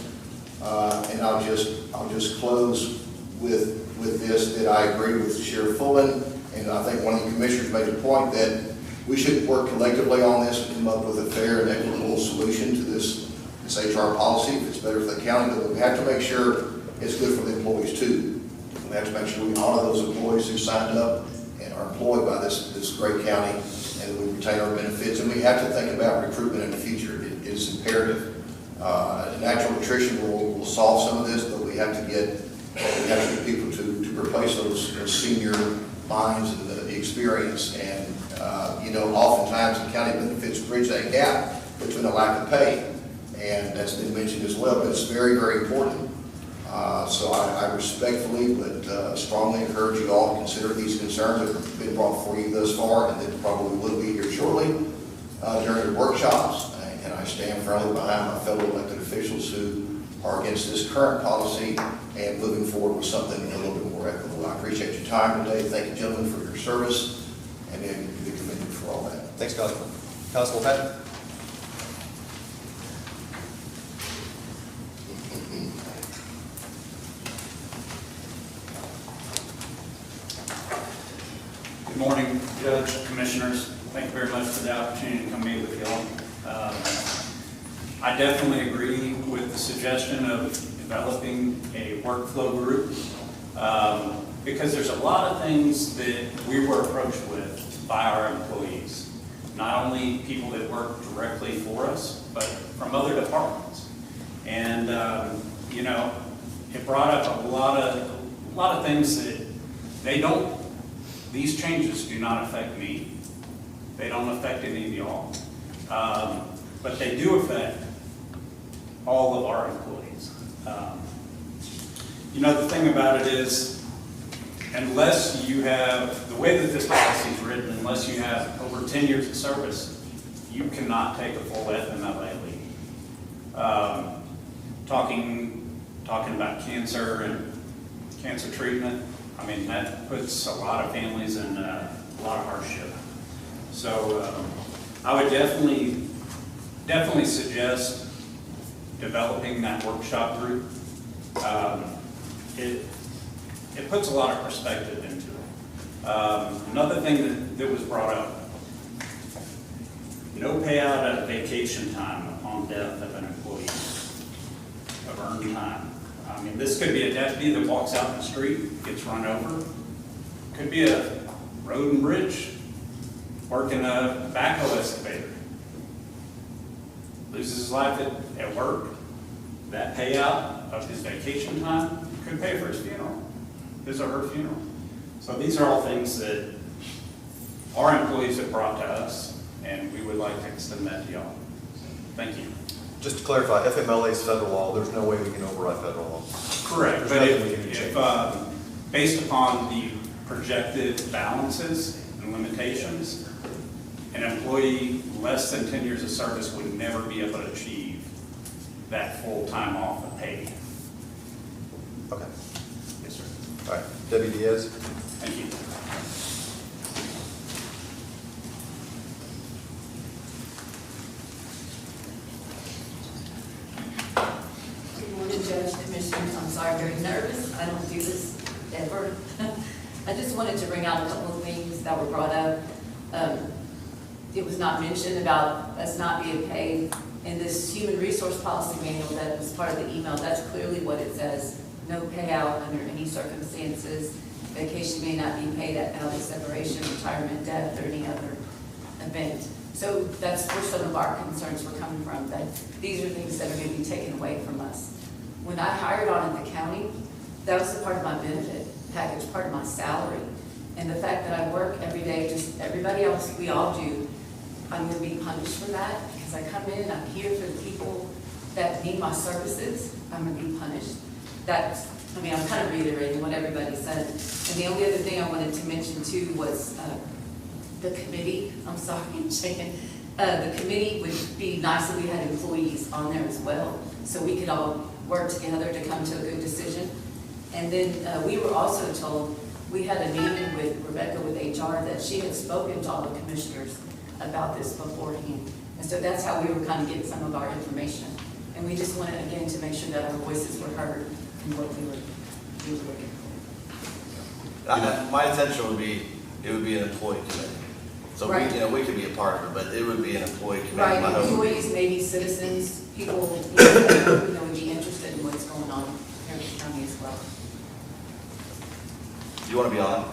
And I'll just close with this, that I agree with Sheriff Fullen, and I think one of the commissioners made a point that we should work collectively on this and come up with a fair and equitable solution to this HR policy. If it's better for the county, but we have to make sure it's good for the employees too. We have to make sure we honor those employees who signed up and are employed by this great county, and that we retain our benefits. And we have to think about recruitment in the future. It is imperative. Natural attrition will solve some of this, but we have to get people to replace those senior minds and the experience. And oftentimes the county benefits bridge that gap between a lack of pay, and that's been mentioned as well. But it's very, very important. So I respectfully but strongly encourage you all to consider these concerns that have been brought before you thus far, and that probably will be here shortly during the workshops. And I stand firmly behind my fellow elected officials who are against this current policy and moving forward with something a little bit more equitable. I appreciate your time today. Thank you, gentlemen, for your service, and be commended for all that. Thanks, Constable. Constable Patton? Good morning, Judge, Commissioners. Thank you very much for the opportunity to come meet with y'all. I definitely agree with the suggestion of developing a workflow group because there's a lot of things that we were approached with by our employees, not only people that work directly for us, but from other departments. And, it brought up a lot of a lot of things that these changes do not affect me. They don't affect any of y'all. But they do affect all of our employees. The thing about it is, unless you have, the way that this policy is written, unless you have over 10 years of service, you cannot take a full FMLA leave. Talking about cancer and cancer treatment, I mean, that puts a lot of families in a lot of hardship. So I would definitely suggest developing that workshop group. It puts a lot of perspective into it. Another thing that was brought up, no payout at vacation time upon death of an employee of earned time. I mean, this could be a deputy that walks out in the street, gets run over. Could be a road and bridge working a backhoe excavator. Loses his life at work. That payout of his vacation time could pay for his funeral, his or her funeral. So these are all things that our employees have brought to us, and we would like to extend that to y'all. Thank you. Just to clarify, FMLA is federal law. There's no way we can override federal law. Correct, There's but nothing we can change. based upon the projected balances and limitations, an employee less than 10 years of service would never be able to achieve that full time off of pay. Okay. Yes, sir. All right. Debbie Diaz? Thank you. Good morning, Judge, Commissioners. I'm sorry, I'm very nervous. I don't do this ever. I just wanted to bring out a couple of things that were brought up. It was not mentioned about us not being paid in this human resource policy manual that was part of the email. That's clearly what it says. No payout under any circumstances. Vacation may not be paid at family separation, retirement, death, or any other event. So that's where some of our concerns were coming from, that these are things that are going to be taken away from us. When I hired on in the county, that was a part of my benefit package, part of my salary. And the fact that I work every day, just everybody else, we all do, I'm going to be punished for that because I come in, I'm here for the people that need my services, I'm going to be punished. I'm kind of reiterating what everybody said. And the only other thing I wanted to mention too was the committee. I'm sorry, I'm shaking. The committee would be nice if we had employees on there as well, so we could all work together to come to a good decision. And then we were also told, we had a meeting with Rebecca with HR that she had spoken to all the commissioners about this beforehand. And so that's how we were kind of getting some of our information. And we just wanted, again, to make sure that our voices were heard in what we were looking for. My intention would be, it would be an employee committee. So Right. we could be a part of it, but it would be an employee committee. Right, My hope- employees, maybe citizens, people, would be interested in what's going on here in the county as well. Do you want to be on?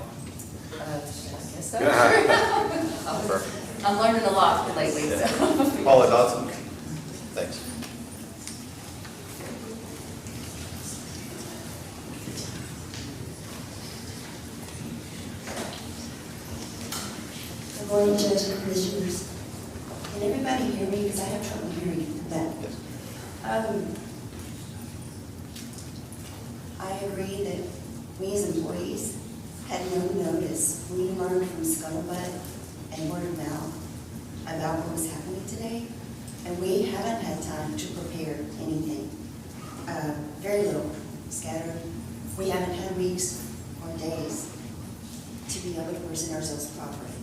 I guess so. I'm learning a lot lately, so. Paula Dodson? Thanks. Good morning, Judge and Commissioners. Can everybody hear me? Because I have trouble hearing that. I agree that we as employees had no notice. We learned from scuttlebutt and word of mouth about what was happening today, and we haven't had time to prepare anything. Very little scattered. We haven't had weeks or days to be able to present ourselves properly.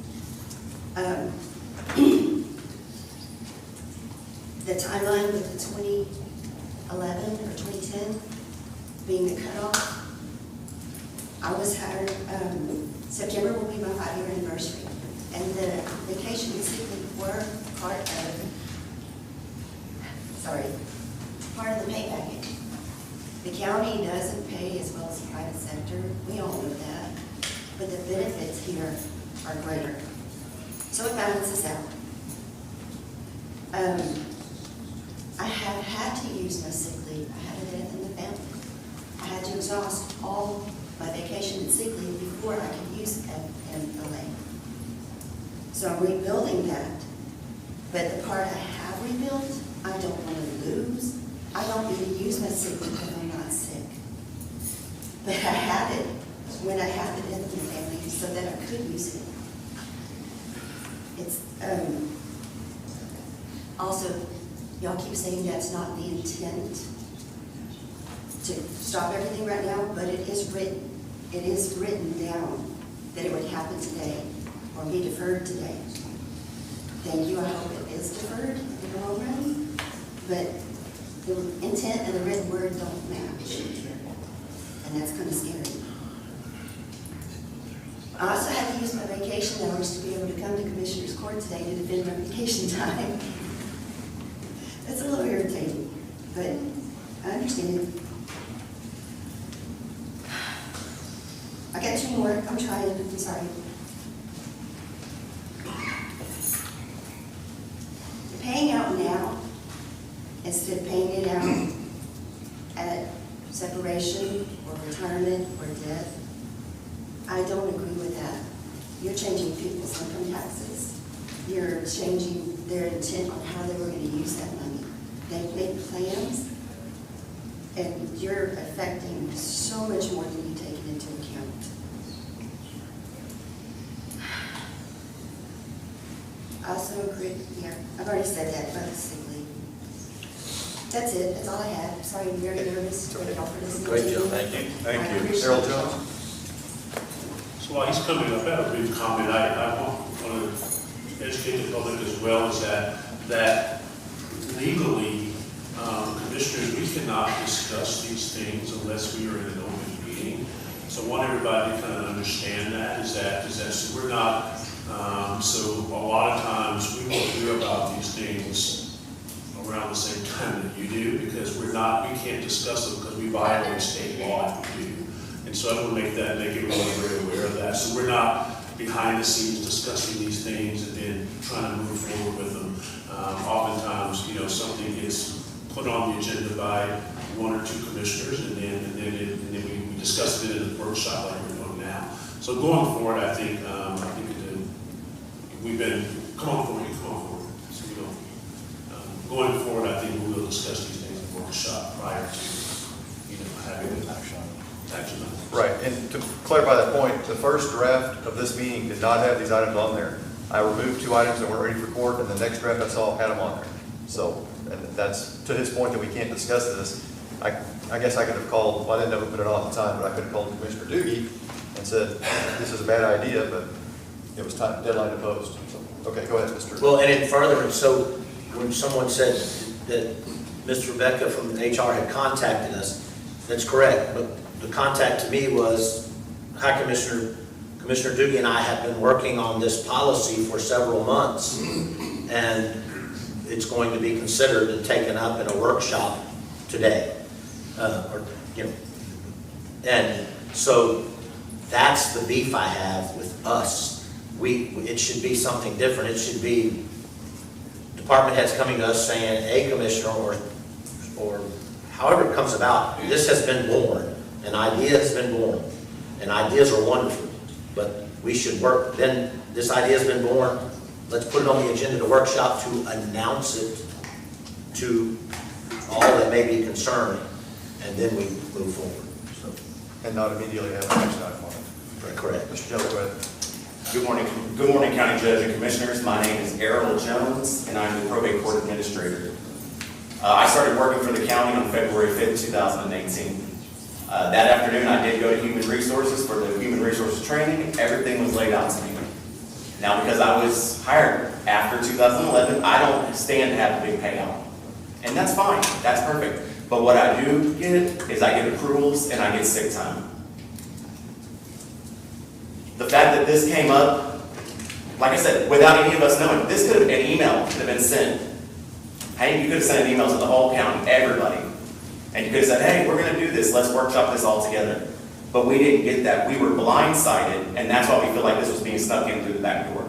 The timeline with the 2011 or 2010 being the cutoff, I was hired, September will be my 5-year anniversary, and the vacation and sick leave were part of the pay package. The county doesn't pay as well as the private sector, we all know that, but the benefits here are greater. So it balances out. I have had to use my sick leave. I had a death in the family. I had to exhaust all my vacation and sick leave before I could use FMLA. So I'm rebuilding that. But the part I have rebuilt, I don't want to lose. I don't need to use my sick leave when I'm not sick. But I had it when I had the death in the family so that I could use it. It's, also, y'all keep saying that's not the intent to stop everything right now, but it is written down that it would happen today or be deferred today. Thank you, I hope it is deferred in the long run, but the intent and the written word don't match, and that's kind of scary. I also had to use my vacation hours to be able to come to Commissioner's Court today to defend my vacation time. That's a little irritating, but I understand it. I got two more. I'm trying. I'm sorry. Paying out now instead of paying it out at separation or retirement or death, I don't agree with that. You're changing people's income taxes. You're changing their intent on how they were going to use that money. They've made plans, and you're affecting so much more than you take it into account. I also agree, yeah, I've already said that about the sick leave. That's it, that's all I have. Sorry, I'm very nervous. Thank y'all for listening to me. Great job, thank you. Thank I you. appreciate Harold it. Jones? So while he's coming up, I have a brief comment. I want to educate the public as well, is that legally, commissioners, we cannot discuss these things unless we are in an open meeting. So I want everybody to kind of understand that, is that so we're not, so a lot of times we won't hear about these things around the same time that you do, because we can't discuss them because we violate state law if we do. And so I want to make everyone very aware of that. So we're not behind the scenes discussing these things and then trying to move forward with them. Oftentimes, something is put on the agenda by one or two commissioners, and then we discuss it in a workshop like we're doing now. So going forward, I think we've been, come on forward. So going forward, I think we will discuss these things in a workshop prior to, having action. Right, and to clarify that point, the first draft of this meeting did not have these items on there. I removed 2 items that weren't ready for court, and the next draft I saw had them on there. So, and that's to his point that we can't discuss this. I guess I could have called, well, I didn't know who put it on at the time, but I could have called Commissioner Doogie and said, this is a bad idea, but it was time, deadline to post. So, okay, go ahead, Mr. Well, and in furtherance, so when someone said that Ms. Rebecca from HR had contacted us, that's correct, but the contact to me was, hi Commissioner Doogie and I have been working on this policy for several months, and it's going to be considered and taken up in a workshop today. And so that's the beef I have with us. It should be something different. It should be department heads coming to us saying, a commissioner or however it comes about, this has been born. An idea has been born, and ideas are wonderful, but we should work. Then this idea has been born. Let's put it on the agenda to workshop to announce it to all that may be concerned, and then we move forward. So, And not immediately have an action item on it. correct. Mr. Jelly, go ahead. Good morning, County Judge and Commissioners. My name is Errol Jones, and I'm the Probate Court Administrator. I started working for the county on February 5th, 2018. That afternoon, I did go to Human Resources for the Human Resources training. Everything was laid out to me. Now, because I was hired after 2011, I don't stand to have a big payout. And that's fine, that's perfect. But what I do get is I get accruals and I get sick time. The fact that this came up, like I said, without any of us knowing, this could have been an email, could have been sent. Hey, you could have sent an email to the whole county, everybody. And you could have said, hey, we're going to do this, let's workshop this all together. But we didn't get that. We were blindsided, and that's why we feel like this was being snuck in through the back door.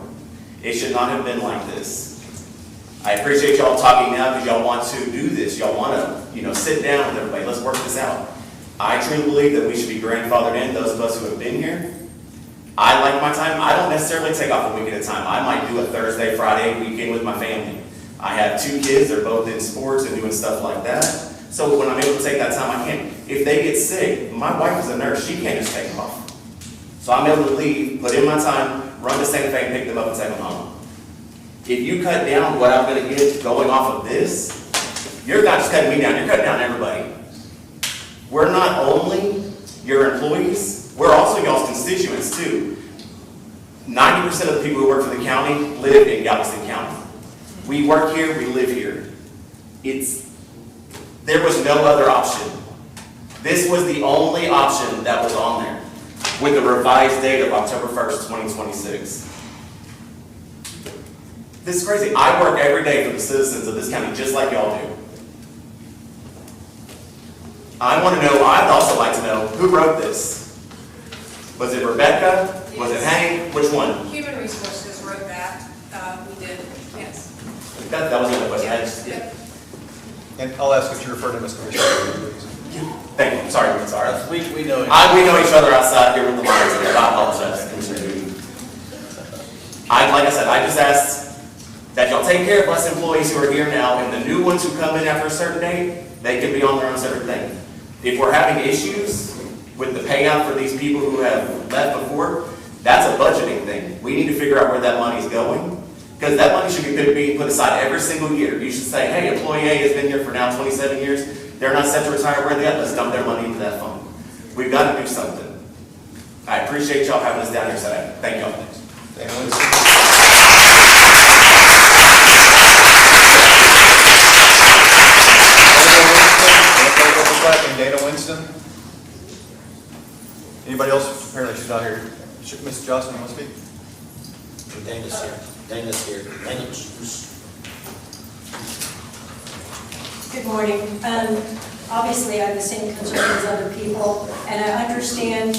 It should not have been like this. I appreciate y'all talking now because y'all want to do this. Y'all want to, sit down with everybody. Let's work this out. I truly believe that we should be grandfathered in, those of us who have been here. I like my time. I don't necessarily take off a week at a time. I might do a Thursday, Friday weekend with my family. I have 2 kids, they're both in sports and doing stuff like that. So when I'm able to take that time, I can. If they get sick, my wife is a nurse, she can't just take them off. So I'm able to leave, put in my time, run to Santa Fe, pick them up and take them home. If you cut down what I'm gonna get going off of this, you're not just cutting me down, you're cutting down everybody. We're not only your employees, we're also y'all's constituents too. 90% of the people who work for the county live in Galveston County. We work here, we live here. There was no other option. This was the only option that was on there with the revised date of October 1st, 2026. This is crazy. I work every day for the citizens of this county just like y'all do. I want to know, I'd also like to know, who wrote this? Was it Rebecca? Was it Hank? Which one? Human Resources wrote that. We did, yes. That was the other question. I just, Yep. And I'll ask if you refer to Ms. Commissioner, please. thank you. Sorry. We know it. We know each other outside here with the lines. I apologize, Commissioner Newton. Like I said, I just asked that y'all take care of us employees who are here now, and the new ones who come in after a certain date, they can be on their own separate thing. If we're having issues with the payout for these people who have left before, that's a budgeting thing. We need to figure out where that money is going, because that money should be being put aside every single year. You should say, hey, employee A has been here for now 27 years. They're not set to retire. Where are they at? Let's dump their money into that fund. We've got to do something. I appreciate y'all having us down here today. Thank y'all. Dana Winston. Anybody else? Apparently she's not here. Ms. Johnson, you want to speak? Dana's here. Dana's here. Good morning. Obviously, I have the same concerns as other people, and I understand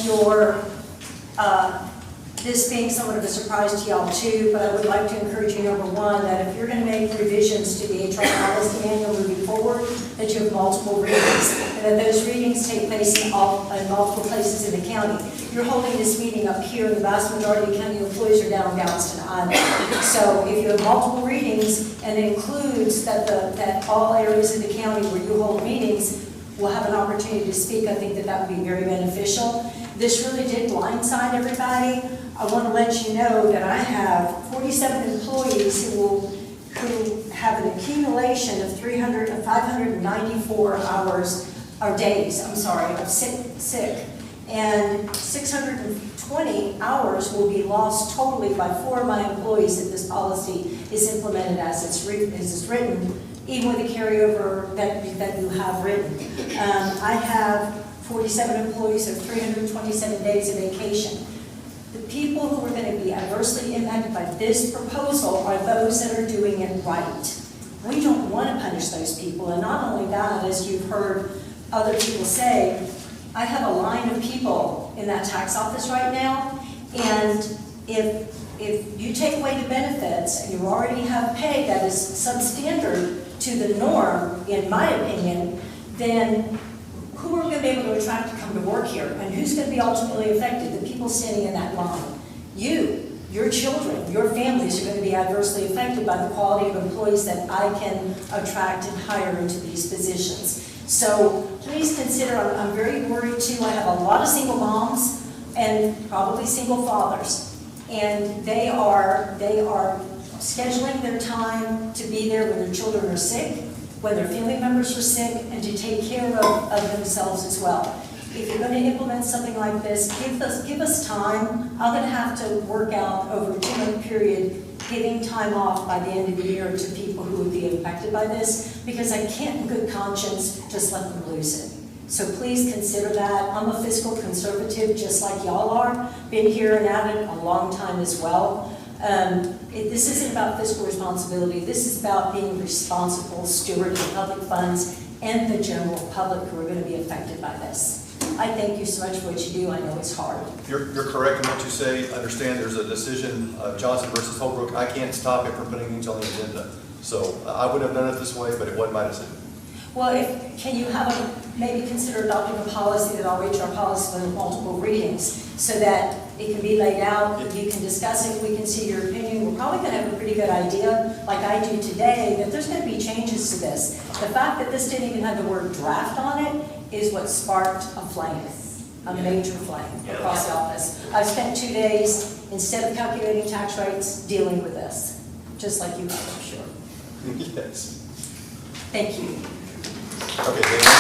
this being somewhat of a surprise to y'all too, but I would like to encourage you, number one, that if you're going to make revisions to the HR policy manual moving forward, that you have multiple readings, and that those readings take place in multiple places in the county. You're holding this meeting up here, and the vast majority of county employees are down in Galveston Island. So if you have multiple readings, and it includes that all areas of the county where you hold meetings will have an opportunity to speak, I think that would be very beneficial. This really did blindside everybody. I want to let you know that I have 47 employees who have an accumulation of 594 hours, or days, I'm sorry, of sick. And 620 hours will be lost totally by 4 of my employees if this policy is implemented as it's written, even with the carryover that you have written. I have 47 employees of 327 days of vacation. The people who are going to be adversely impacted by this proposal are those that are doing it right. We don't want to punish those people, and not only that, as you've heard other people say, I have a line of people in that tax office right now, and if you take away the benefits and you already have pay that is substandard to the norm, in my opinion, then who are we going to be able to attract to come to work here? And who's going to be ultimately affected? The people standing in that line. You, your children, your families are going to be adversely affected by the quality of employees that I can attract and hire into these positions. So please consider, I'm very worried too. I have a lot of single moms and probably single fathers. And they are scheduling their time to be there when their children are sick, when their family members are sick, and to take care of themselves as well. If you're going to implement something like this, give us time. I'm going to have to work out over a 2-month period giving time off by the end of the year to people who would be affected by this, because I can't in good conscience just let them lose it. So please consider that. I'm a fiscal conservative just like y'all are. Been here and at it a long time as well. This isn't about fiscal responsibility. This is about being responsible steward of public funds and the general public who are going to be affected by this. I thank you so much for what you do. I know it's hard. You're correct in what you say. Understand there's a decision, Johnson versus Holbrook. I can't stop it from putting things on the agenda. So I would have done it this way, but it wasn't my decision. Well, can you maybe consider adopting a policy that all HR policies with multiple readings so that it can be laid out, you can discuss it, we can see your opinion. We're probably going to have a pretty good idea, like I do today, that there's going to be changes to this. The fact that this didn't even have the word draft on it is what sparked a flame, a major flame across the office. I've spent 2 days, instead of calculating tax rates, dealing with this, just like you have, I'm sure. Yes. Thank you. Okay, thank you.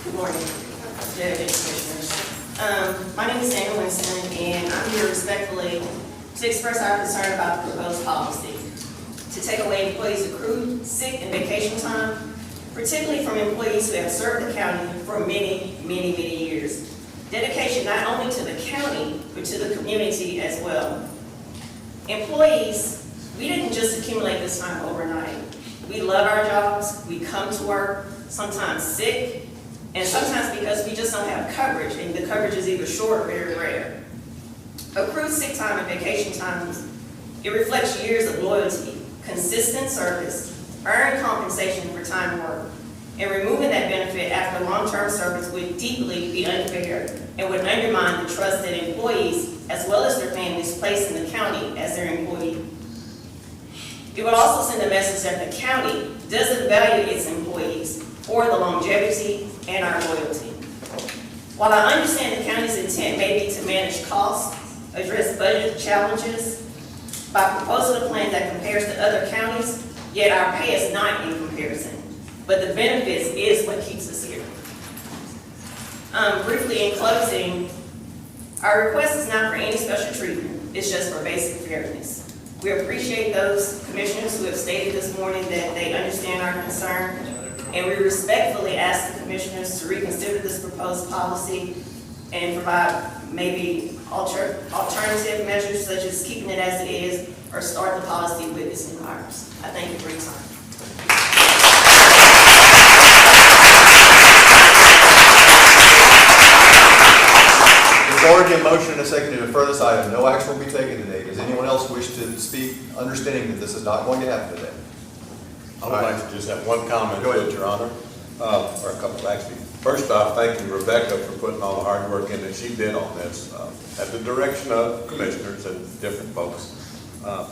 Good morning, Judge and Commissioners. My name is Dana Winston, and I'm here respectfully to express our concern about the proposed policy to take away employees' accrued sick and vacation time, particularly from employees who have served the county for many, many, many years. Dedication not only to the county, but to the community as well. Employees, we didn't just accumulate this time overnight. We love our jobs, we come to work, sometimes sick, and sometimes because we just don't have coverage, and the coverage is either short or very rare. Accrued sick time and vacation times, it reflects years of loyalty, consistent service, earned compensation for time worked, and removing that benefit after long-term service would deeply be unfair and would undermine the trust that employees, as well as their families, place in the county as their employee. It would also send a message that the county doesn't value its employees or the longevity and our loyalty. While I understand the county's intent may be to manage costs, address budget challenges by proposing a plan that compares to other counties, yet our pay is not in comparison. But the benefits is what keeps us here. Briefly in closing, our request is not for any special treatment, it's just for basic fairness. We appreciate those commissioners who have stated this morning that they understand our concern, and we respectfully ask the commissioners to reconsider this proposed policy and provide maybe alternative measures such as keeping it as it is or start the policy with its new hires. I thank you for your time. There's already a motion and a second to defer this item. No action will be taken today. Does anyone else wish to speak, understanding that this is not going to happen today? I would like to just have one comment, Go ahead. Your Honor, or a couple actually. First off, thank you, Rebecca, for putting all the hard work in that she did on this, at the direction of commissioners and different folks.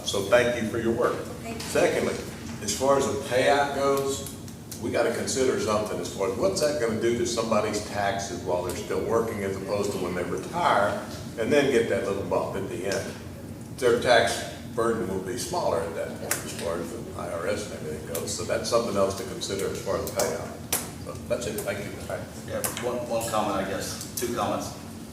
So thank you for your work. Secondly, as far as the payout goes, we got to consider something as far as what's that going to do to somebody's taxes while they're still working as opposed to when they retire and then get that little bump at the end. Their tax burden will be smaller at that point as far as the IRS and everything goes. So that's something else to consider as far as the payout. So that's it. Thank you. Yeah, one comment, I guess, two comments.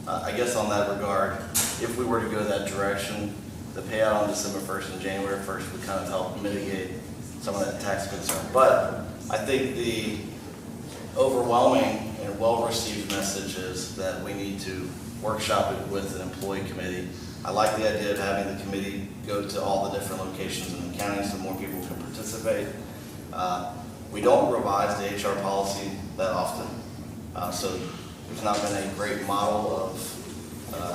I guess on that regard, if we were to go that direction, the payout on December 1st and January 1st would kind of help mitigate some of that tax concern. But I think the overwhelming and well-received message is that we need to workshop it with an employee committee. I like the idea of having the committee go to all the different locations in the county so more people can participate. We don't revise the HR policy that often, so there's not been a great model of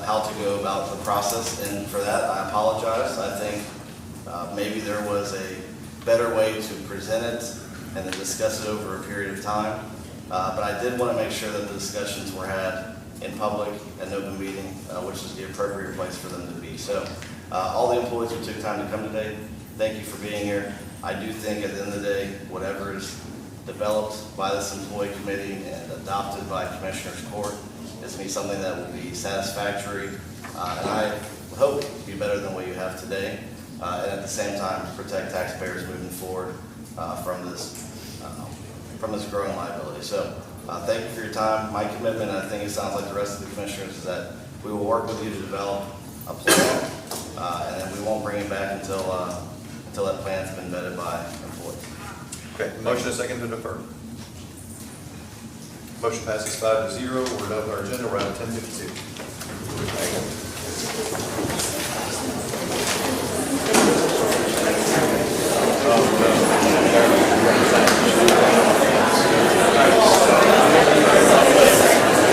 how to go about the process, and for that I apologize. I think maybe there was a better way to present it and then discuss it over a period of time, but I did want to make sure that the discussions were had in public and open meeting, which is the appropriate place for them to be. So all the employees who took time to come today, thank you for being here. I do think at the end of the day, whatever is developed by this employee committee and adopted by Commissioners Court is going to be something that will be satisfactory, and I hope to be better than what you have today, and at the same time protect taxpayers moving forward from this growing liability. So thank you for your time. My commitment, and I think it sounds like the rest of the commissioners, is that we will work with you to develop a plan, and then we won't bring it back until that plan's been vetted by employees. Okay, motion and second to defer. Motion passes 5-0. We're done with our agenda. We're at 10:52.